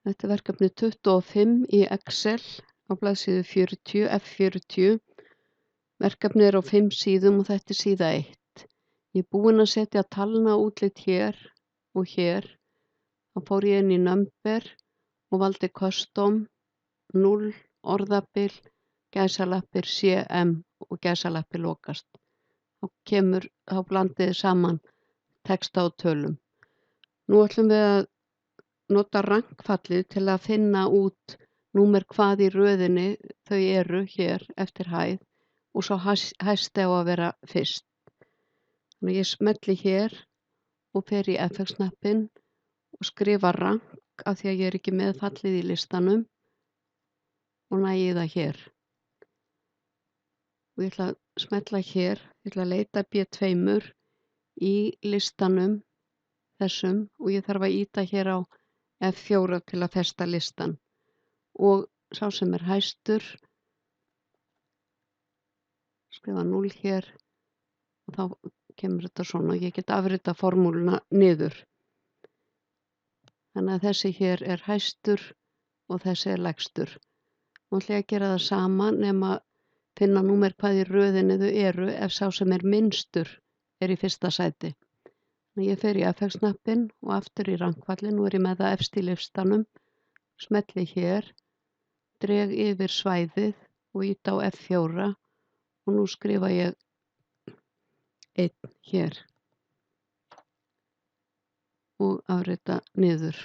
Þetta er verkefni 25 í Excel á blaðsíðu 40, F40. Verkefnið er á 5 síðum og þetta er síða 1. Ég er búin að setja talnaútlit hér og hér. Þá fór ég inn í Number og valdi Custom, 0, orðabil, gæsalappir, CM og gæsalappir lokast. Þá blandið þið saman texta og tölum. Nú ætlum við að nota rankfallið til að finna út númer hvað í röðinni þau eru hér eftir hæð og svo hæsti á að vera fyrst. Þannig ég smelli hér og fer í FX-hnappinn og skrifa rank af því að ég er ekki með fallið í listanum og nægi það hér. Og ég ætla að smetla hér, ég ætla að leita B2 í listanum þessum og ég þarf að ýta hér á F4 til að festa listan. Og sá sem er hæstur, skrifa 0 hér og þá kemur þetta svona. Ég get afrita formúluna niður. Þannig að þessi hér er hæstur og þessi er lægstur. Nú ætla ég að gera það sama nema finna númer hvað í röðinni þau eru ef sá sem er minnstur er í fyrsta sæti. Þannig ég fer í FX-hnappinn og aftur í rankfallið. Nú er ég með það efst í listanum. Smelli hér, dreg yfir svæðið og ýta á F4 og nú skrifa ég 1 hér og afrita niður.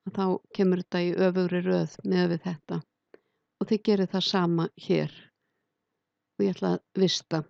Og þá kemur þetta í öfugri röð miðað við þetta. Og þið gerið það sama hér og ég ætla að vista.